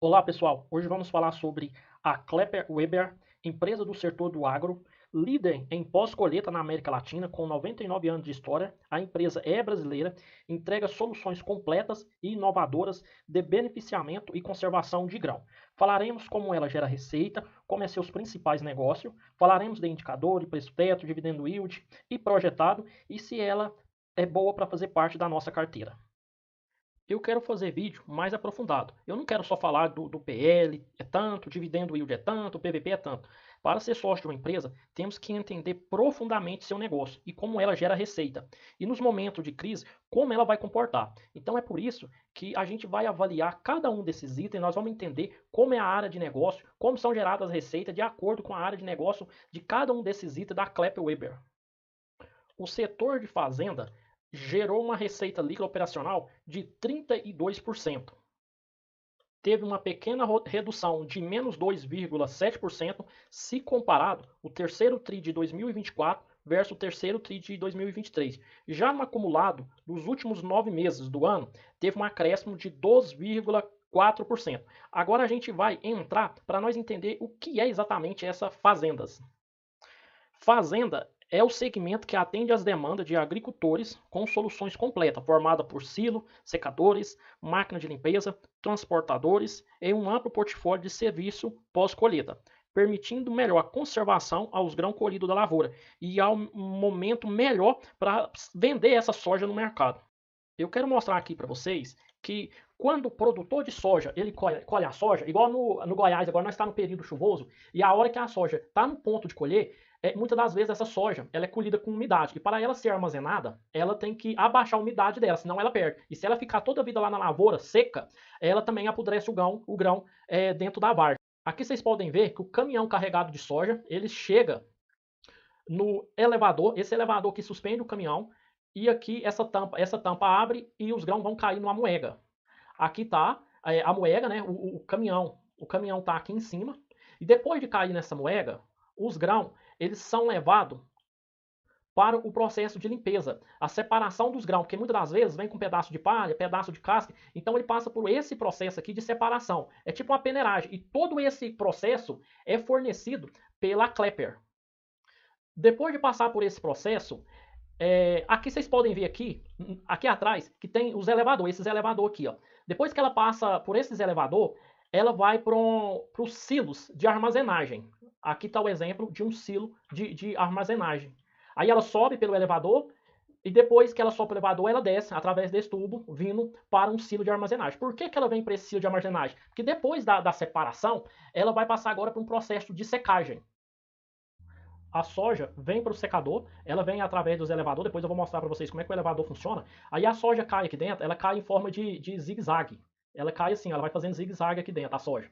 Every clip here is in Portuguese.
Olá pessoal, hoje vamos falar sobre a Klepper Weber, empresa do setor do agro, líder em pós-colheita na América Latina, com 99 anos de história. A empresa é brasileira, entrega soluções completas e inovadoras de beneficiamento e conservação de grão. Falaremos como ela gera receita, como é seus principais negócios, falaremos de indicador, de preço-teto, dividendo yield e projetado, e se ela é boa para fazer parte da nossa carteira. Eu quero fazer vídeo mais aprofundado. Eu não quero só falar do PL é tanto, dividendo yield é tanto, PVP é tanto. Para ser sócio de uma empresa, temos que entender profundamente seu negócio e como ela gera receita. E nos momentos de crise, como ela vai comportar. Então é por isso que a gente vai avaliar cada um desses itens, nós vamos entender como é a área de negócio, como são geradas as receitas de acordo com a área de negócio de cada um desses itens da Klepper Weber. O setor de fazenda gerou uma receita líquida operacional de 32%. Teve uma pequena redução de menos 2,7% se comparado o terceiro TRI de 2024 versus o terceiro TRI de 2023. Já no acumulado dos últimos 9 meses do ano, teve um acréscimo de 2,4%. Agora a gente vai entrar para nós entender o que é exatamente essa fazendas. Fazenda é o segmento que atende às demandas de agricultores com soluções completas, formada por silo, secadores, máquina de limpeza, transportadores e um amplo portfólio de serviço pós-colheita, permitindo melhor conservação aos grãos colhidos da lavoura e ao momento melhor para vender essa soja no mercado. Eu quero mostrar aqui para vocês que quando o produtor de soja ele colhe a soja, igual no Goiás, agora nós estamos no período chuvoso, e a hora que a soja está no ponto de colher, muitas das vezes essa soja ela é colhida com umidade. E para ela ser armazenada, ela tem que abaixar a umidade dela, senão ela perde. E se ela ficar toda a vida lá na lavoura seca, ela também apodrece o grão dentro da várzea. Aqui vocês podem ver que o caminhão carregado de soja, ele chega no elevador, esse elevador que suspende o caminhão, e aqui essa tampa abre e os grãos vão cair numa moega. Aqui está a moega, né? O caminhão está aqui em cima. E depois de cair nessa moega, os grãos eles são levados para o processo de limpeza, a separação dos grãos, porque muitas das vezes vem com pedaço de palha, pedaço de casca, então ele passa por esse processo aqui de separação. É tipo uma peneiragem. E todo esse processo é fornecido pela Klepper. Depois de passar por esse processo, aqui vocês podem ver aqui atrás, que tem os elevadores, esses elevadores aqui, ó. Depois que ela passa por esses elevadores, ela vai para os silos de armazenagem. Aqui está o exemplo de um silo de armazenagem. Aí ela sobe pelo elevador e depois que ela sobe pelo elevador, ela desce através desse tubo, vindo para um silo de armazenagem. Por que ela vem para esse silo de armazenagem? Porque depois da separação, ela vai passar agora para um processo de secagem. A soja vem para o secador, ela vem através dos elevadores, depois eu vou mostrar para vocês como é que o elevador funciona. Aí a soja cai aqui dentro, ela cai em forma de zigue-zague. Ela cai assim, ela vai fazendo zigue-zague aqui dentro, a soja.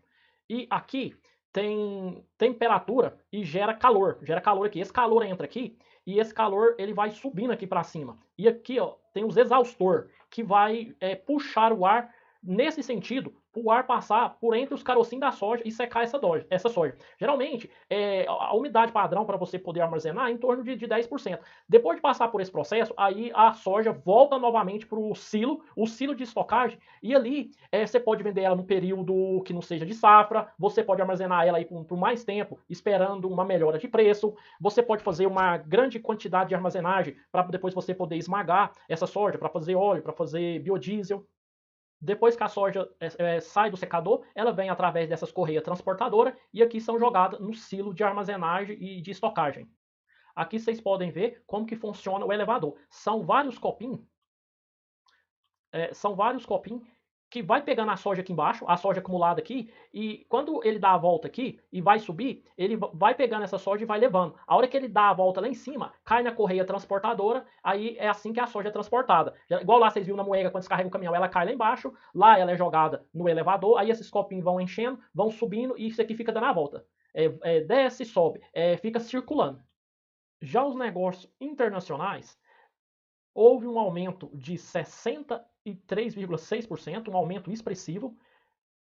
E aqui tem temperatura e gera calor aqui. Esse calor entra aqui e esse calor ele vai subindo aqui para cima. E aqui ó, tem os exaustor que vai puxar o ar nesse sentido, o ar passar por entre os carocinhos da soja e secar essa soja. Geralmente, a umidade padrão para você poder armazenar é em torno de 10%. Depois de passar por esse processo, aí a soja volta novamente para o silo de estocagem, e ali você pode vender ela no período que não seja de safra, você pode armazenar ela aí por mais tempo, esperando uma melhora de preço, você pode fazer uma grande quantidade de armazenagem para depois você poder esmagar essa soja, para fazer óleo, para fazer biodiesel. Depois que a soja sai do secador, ela vem através dessas correias transportadoras e aqui são jogadas no silo de armazenagem e de estocagem. Aqui vocês podem ver como que funciona o elevador. São vários copinhos que vai pegando a soja aqui embaixo, a soja acumulada aqui, e quando ele dá a volta aqui e vai subir, ele vai pegando essa soja e vai levando. A hora que ele dá a volta lá em cima, cai na correia transportadora, aí é assim que a soja é transportada. Igual lá vocês viram na moega, quando descarrega o caminhão, ela cai lá embaixo, lá ela é jogada no elevador, aí esses copinhos vão enchendo, vão subindo e isso aqui fica dando a volta. Desce e sobe, fica circulando. Já os negócios internacionais, houve um aumento de 63,6%, um aumento expressivo,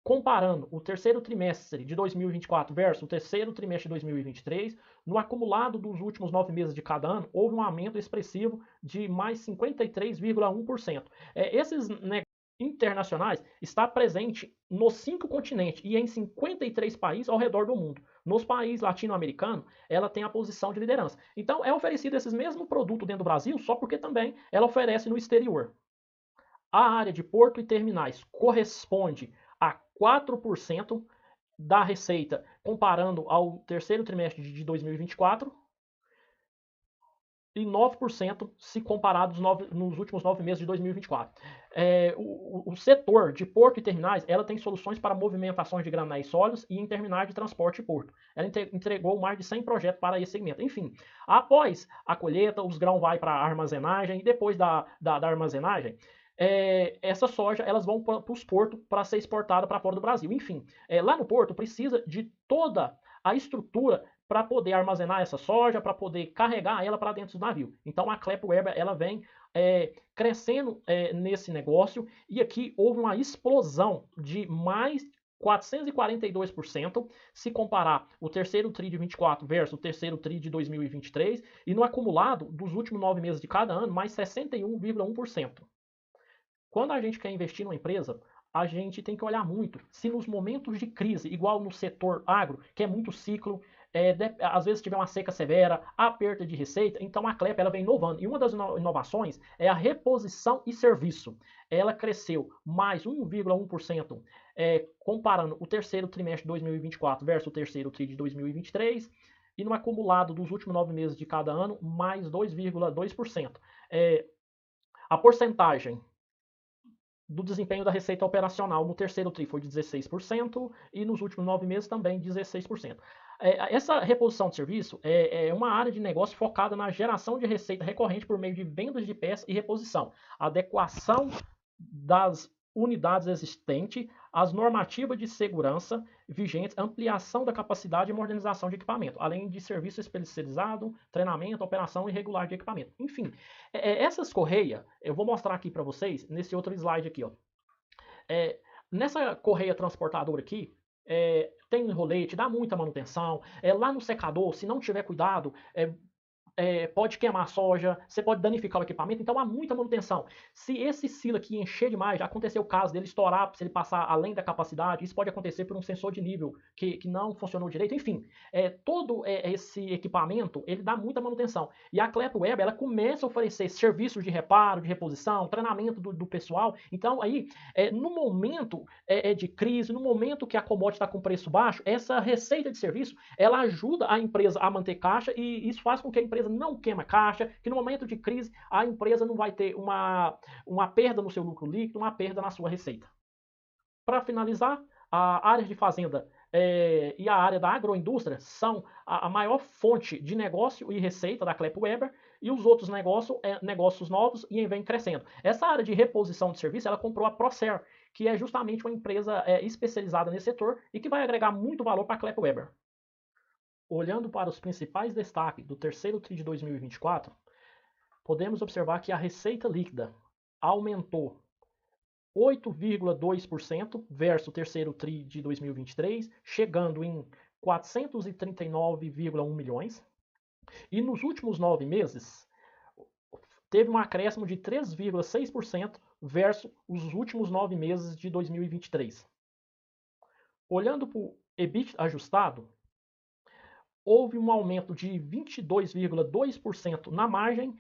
comparando o terceiro trimestre de 2024 versus o terceiro trimestre de 2023, no acumulado dos últimos 9 meses de cada ano, houve um aumento expressivo de mais 53,1%. Esses internacionais está presente nos 5 continentes e em 53 países ao redor do mundo. Nos países latino-americanos, ela tem a posição de liderança. Então, é oferecido esses mesmos produtos dentro do Brasil, só porque também ela oferece no exterior. A área de porto e terminais corresponde a 4% da receita, comparando ao terceiro trimestre de 2024, e 9% se comparados nos últimos 9 meses de 2024. O setor de porto e terminais, ela tem soluções para movimentações de granéis sólidos e em terminais de transporte e porto. Ela entregou mais de 100 projetos para esse segmento. Enfim, após a colheita, os grãos vão para a armazenagem, e depois da armazenagem, essa soja elas vão para os portos para ser exportada para fora do Brasil. Enfim, lá no porto precisa de toda a estrutura para poder armazenar essa soja, para poder carregar ela para dentro do navio. Então a Klepp Weber ela vem crescendo nesse negócio, e aqui houve uma explosão de mais 442% se comparar o terceiro TRI de 24 versus o terceiro TRI de 2023, e no acumulado dos últimos 9 meses de cada ano, mais 61,1%. Quando a gente quer investir numa empresa, a gente tem que olhar muito se nos momentos de crise, igual no setor agro, que é muito ciclo, às vezes tiver uma seca severa, aperto de receita, então a Klepp ela vem inovando. E uma das inovações é a reposição e serviço. Ela cresceu mais 1,1%, comparando o terceiro trimestre de 2024 versus o terceiro TRI de 2023, e no acumulado dos últimos 9 meses de cada ano, mais 2,2%. A porcentagem do desempenho da receita operacional no terceiro TRI foi de 16% e nos últimos 9 meses também 16%. Essa reposição de serviço é uma área de negócio focada na geração de receita recorrente por meio de vendas de peças e reposição, adequação das unidades existentes, as normativas de segurança vigentes, ampliação da capacidade e modernização de equipamento, além de serviço especializado, treinamento, operação irregular de equipamento. Enfim, essas correias, eu vou mostrar aqui para vocês nesse outro slide aqui, ó. Nessa correia transportadora aqui, tem rolete, dá muita manutenção. Lá no secador, se não tiver cuidado, pode queimar a soja, você pode danificar o equipamento, então há muita manutenção. Se esse silo aqui encher demais, já aconteceu o caso dele estourar, se ele passar além da capacidade, isso pode acontecer por um sensor de nível que não funcionou direito, enfim. Todo esse equipamento, ele dá muita manutenção. E a Klepp Weber, ela começa a oferecer serviços de reparo, de reposição, treinamento do pessoal. Então aí, no momento de crise, no momento que a commodity está com preço baixo, essa receita de serviço, ela ajuda a empresa a manter caixa, e isso faz com que a empresa não queima caixa, que no momento de crise a empresa não vai ter uma perda no seu lucro líquido, uma perda na sua receita. Para finalizar, a área de fazenda e a área da agroindústria são a maior fonte de negócio e receita da Klepp Weber, e os outros negócios novos e vem crescendo. Essa área de reposição de serviço, ela comprou a Procer, que é justamente uma empresa especializada nesse setor e que vai agregar muito valor para a Klepp Weber. Olhando para os principais destaques do terceiro TRI de 2024, podemos observar que a receita líquida aumentou 8,2% versus o terceiro TRI de 2023, chegando em 439,1 milhões. E nos últimos 9 meses, teve um acréscimo de 3,6% versus os últimos 9 meses de 2023. Olhando para o EBIT ajustado, houve um aumento de 22,2% na margem,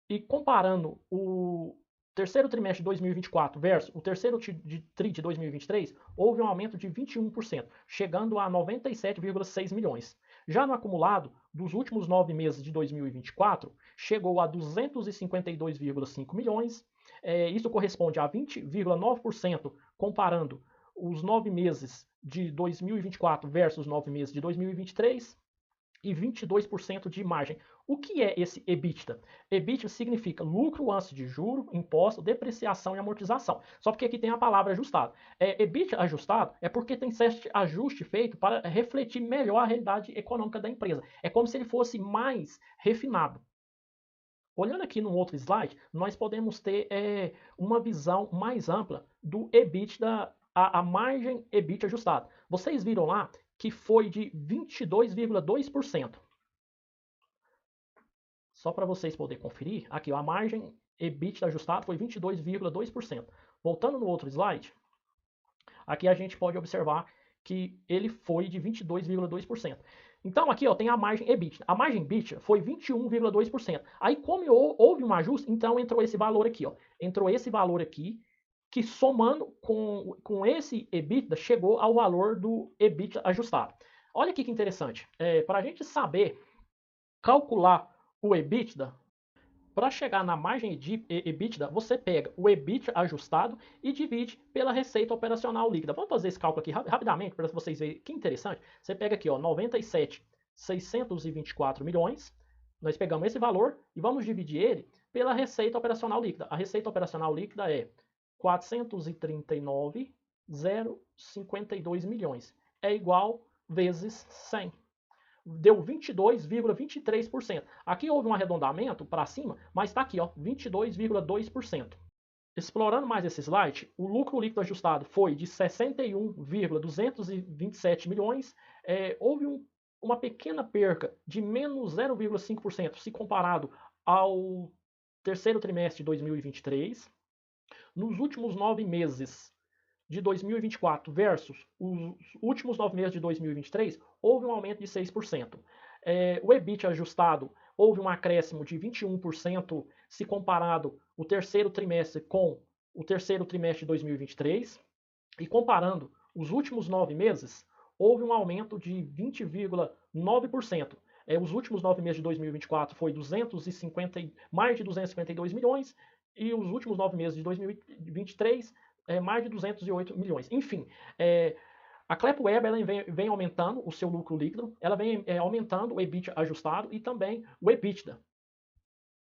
e comparando o terceiro trimestre de 2024 versus o terceiro TRI de 2023, houve um aumento de 21%, chegando a 97,6 milhões. Já no acumulado dos últimos 9 meses de 2024, chegou a 252,5 milhões. Isso corresponde a 20,9% comparando os 9 meses de 2024 versus os 9 meses de 2023. E 22% de margem. O que é esse EBITDA? EBITDA significa lucro antes de juro, imposto, depreciação e amortização. Só porque aqui tem a palavra ajustado. EBITDA ajustado é porque tem certo ajuste feito para refletir melhor a realidade econômica da empresa. É como se ele fosse mais refinado. Olhando aqui no outro slide, nós podemos ter uma visão mais ampla do EBITDA, a margem EBITDA ajustado. Vocês viram lá que foi de 22,2%. Só para vocês poderem conferir, aqui a margem EBITDA ajustada foi 22,2%. Voltando no outro slide, aqui a gente pode observar que ele foi de 22,2%. Então aqui ó, tem a margem EBITDA. A margem EBITDA foi 21,2%. Aí como houve um ajuste, então entrou esse valor aqui. Ó. Entrou esse valor aqui, que somando com esse EBITDA, chegou ao valor do EBITDA ajustado. Olha aqui que interessante. Para a gente saber calcular o EBITDA, para chegar na margem de EBITDA, você pega o EBITDA ajustado e divide pela receita operacional líquida. Vamos fazer esse cálculo aqui rapidamente para vocês verem que interessante. Você pega aqui, ó, 97.624 milhões. Nós pegamos esse valor e vamos dividir ele pela receita operacional líquida. A receita operacional líquida é 439.052 milhões. É igual vezes 100. Deu 22,23%. Aqui houve um arredondamento para cima, mas está aqui, ó, 22,2%. Explorando mais esse slide, o lucro líquido ajustado foi de 61,227 milhões. Houve uma pequena perca de menos 0,5% se comparado ao terceiro trimestre de 2023. Nos últimos 9 meses de 2024 versus os últimos 9 meses de 2023, houve um aumento de 6%. O EBIT ajustado houve um acréscimo de 21% se comparado o terceiro trimestre com o terceiro trimestre de 2023. E comparando os últimos 9 meses, houve um aumento de 20,9%. Os últimos 9 meses de 2024 foi mais de 252 milhões e os últimos 9 meses de 2023 mais de 208 milhões. Enfim, a Klepo Weber ela vem aumentando o seu lucro líquido, ela vem aumentando o EBIT ajustado e também o EBITDA.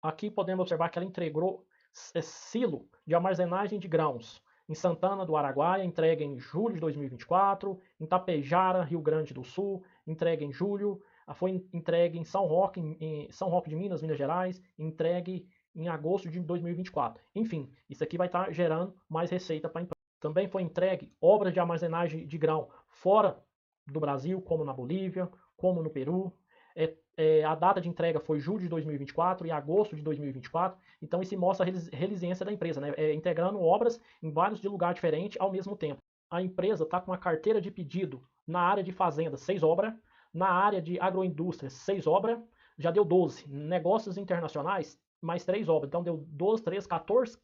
Aqui podemos observar que ela entregou silo de armazenagem de grãos em Santana do Araguaia, entregue em julho de 2024, em Tapejara, Rio Grande do Sul, entregue em julho, foi entregue em São Roque de Minas Gerais, entregue em agosto de 2024. Enfim, isso aqui vai estar gerando mais receita para a empresa. Também foi entregue obras de armazenagem de grão fora do Brasil, como na Bolívia, como no Peru. A data de entrega foi julho de 2024 e agosto de 2024. Então isso mostra a resiliência da empresa, né? Integrando obras em vários lugares diferentes ao mesmo tempo. A empresa está com uma carteira de pedido na área de fazenda, 6 obras, na área de agroindústria, 6 obras, já deu 12. Negócios internacionais, mais 3 obras. Então deu 12, 13, 14,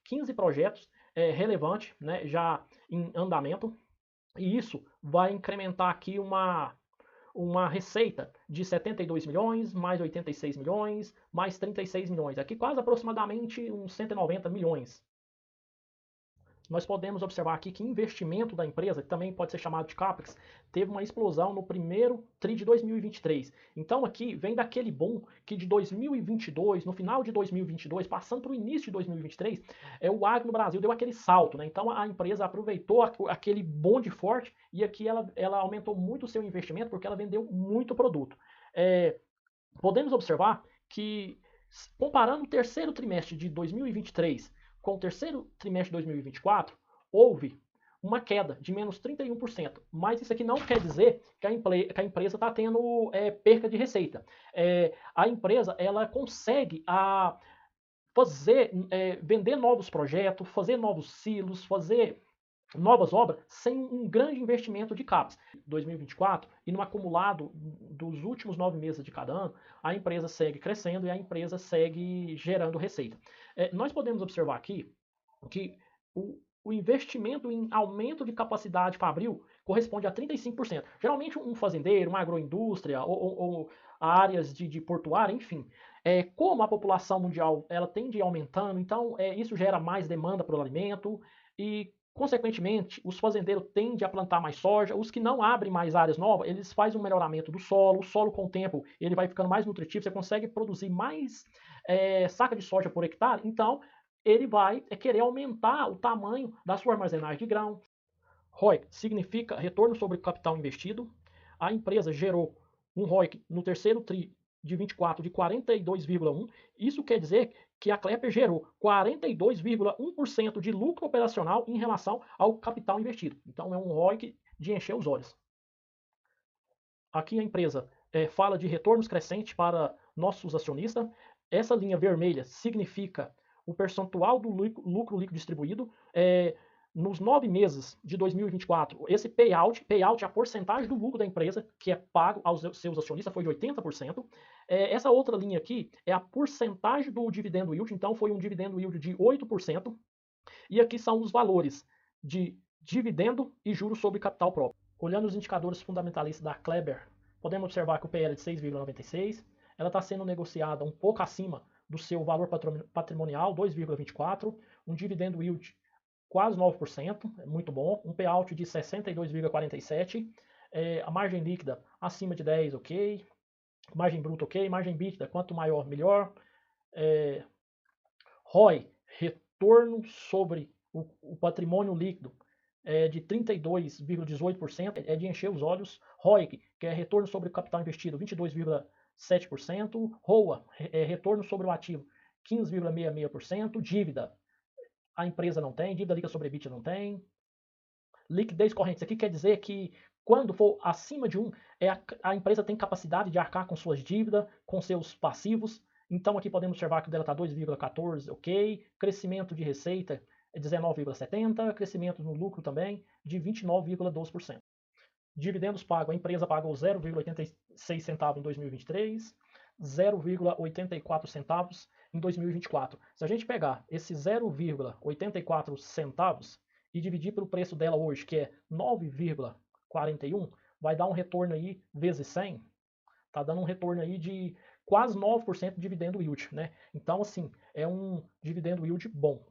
15 projetos relevantes, né, já em andamento. E isso vai incrementar aqui uma receita de 72 milhões, mais 86 milhões, mais 36 milhões. Aqui quase aproximadamente uns 190 milhões. Nós podemos observar aqui que investimento da empresa, que também pode ser chamado de CAPEX, teve uma explosão no primeiro TRI de 2023. Então aqui vem daquele boom que de 2022, no final de 2022, passando para o início de 2023, o agro no Brasil deu aquele salto, né? Então a empresa aproveitou aquele bonde forte e aqui ela aumentou muito o seu investimento porque ela vendeu muito produto. Podemos observar que, comparando o terceiro trimestre de 2023 com o terceiro trimestre de 2024, houve uma queda de menos 31%. Mas isso aqui não quer dizer que a empresa está tendo perca de receita. A empresa ela consegue vender novos projetos, fazer novos silos, fazer novas obras sem um grande investimento de CAPEX. 2024 e no acumulado dos últimos 9 meses de cada ano, a empresa segue crescendo e a empresa segue gerando receita. Nós podemos observar aqui que o investimento em aumento de capacidade fabril corresponde a 35%. Geralmente um fazendeiro, uma agroindústria ou áreas de portuária, enfim. Como a população mundial ela tende a ir aumentando, então isso gera mais demanda pelo alimento e consequentemente, os fazendeiros tendem a plantar mais soja, os que não abrem mais áreas novas, eles fazem um melhoramento do solo, o solo com o tempo ele vai ficando mais nutritivo, você consegue produzir mais saca de soja por hectare, então ele vai querer aumentar o tamanho da sua armazenagem de grão. ROIC significa retorno sobre o capital investido. A empresa gerou um ROIC no terceiro TRI de 24 de 42,1. Isso quer dizer que a Klepper gerou 42,1% de lucro operacional em relação ao capital investido. Então é um ROIC de encher os olhos. Aqui a empresa fala de retornos crescentes para nossos acionistas. Essa linha vermelha significa o percentual do lucro líquido distribuído nos 9 meses de 2024. Esse payout é a porcentagem do lucro da empresa que é pago aos seus acionistas, foi de 80%. Essa outra linha aqui é a porcentagem do dividendo yield, então foi um dividendo yield de 8%. E aqui são os valores de dividendo e juros sobre capital próprio. Olhando os indicadores fundamentalistas da Kleber, podemos observar que o PL é de 6,96, ela está sendo negociada um pouco acima do seu valor patrimonial, 2,24, um dividendo yield quase 9%, é muito bom, um payout de 62,47, a margem líquida acima de 10, ok, margem bruta, ok, margem líquida, quanto maior, melhor, ROI, retorno sobre o patrimônio líquido, de 32,18%, é de encher os olhos. ROIC, que é retorno sobre o capital investido, 22,7%. ROA, retorno sobre o ativo, 15,66%. Dívida, a empresa não tem. Dívida líquida sobre EBITDA não tem. Liquidez corrente, isso aqui quer dizer que quando for acima de 1, a empresa tem capacidade de arcar com suas dívidas, com seus passivos. Então aqui podemos observar que o dela está 2,14, ok. Crescimento de receita é 19,70%, crescimento no lucro também de 29,12%. Dividendos pagos, a empresa pagou 0,86 centavos em 2023, 0,84 centavos em 2024. Se a gente pegar esse 0,84 centavos e dividir pelo preço dela hoje, que é 9,41, vai dar um retorno aí vezes 100, tá dando um retorno aí de quase 9% de dividendo yield, né? Então, assim, é um dividendo yield bom.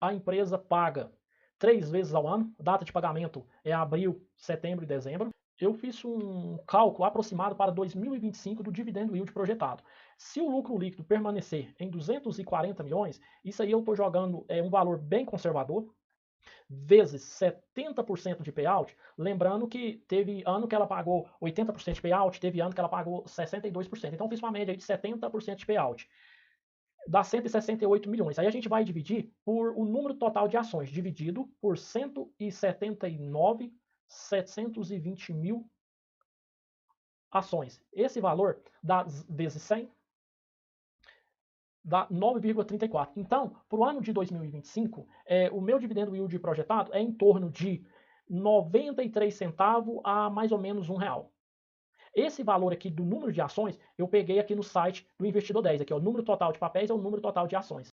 A empresa paga 3 vezes ao ano, data de pagamento é abril, setembro e dezembro. Eu fiz um cálculo aproximado para 2025 do dividendo yield projetado. Se o lucro líquido permanecer em 240 milhões, isso aí eu estou jogando um valor bem conservador, vezes 70% de payout, lembrando que teve ano que ela pagou 80% de payout, teve ano que ela pagou 62%. Então eu fiz uma média de 70% de payout. Dá 168 milhões. Aí a gente vai dividir por o número total de ações, dividido por 179.720 mil ações. Esse valor dá vezes 100, dá 9,34. Então, para o ano de 2025, o meu dividendo yield projetado é em torno de 93 centavos a mais ou menos R$1. Esse valor aqui do número de ações, eu peguei aqui no site do Investidor 10. Aqui, ó, o número total de papéis é o número total de ações.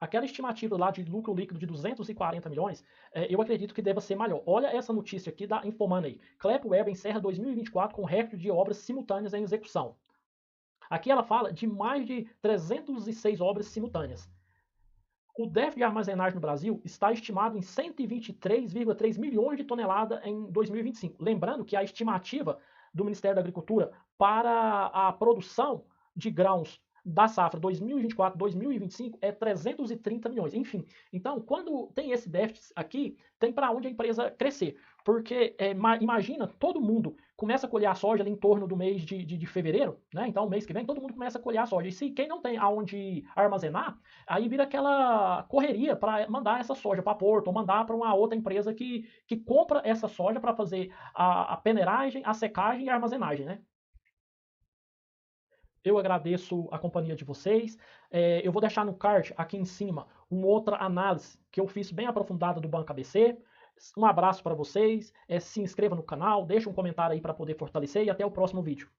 Aquela estimativa lá de lucro líquido de 240 milhões, eu acredito que deva ser maior. Olha essa notícia aqui da Infomoney. ClepWeb encerra 2024 com recorde de obras simultâneas em execução. Aqui ela fala de mais de 306 obras simultâneas. O déficit de armazenagem no Brasil está estimado em 123,3 milhões de toneladas em 2025. Lembrando que a estimativa do Ministério da Agricultura para a produção de grãos da safra 2024-2025 é 330 milhões. Enfim, então, quando tem esse déficit aqui, tem para onde a empresa crescer. Porque, imagina, todo mundo começa a colher a soja ali em torno do mês de fevereiro, né? Então, mês que vem, todo mundo começa a colher a soja. E se quem não tem aonde armazenar, aí vira aquela correria para mandar essa soja para Porto, ou mandar para uma outra empresa que compra essa soja para fazer a peneiragem, a secagem e a armazenagem, né? Eu agradeço a companhia de vocês. Eu vou deixar no card aqui em cima uma outra análise que eu fiz bem aprofundada do Banco ABC. Um abraço para vocês. Se inscreva no canal, deixa um comentário aí para poder fortalecer e até o próximo vídeo.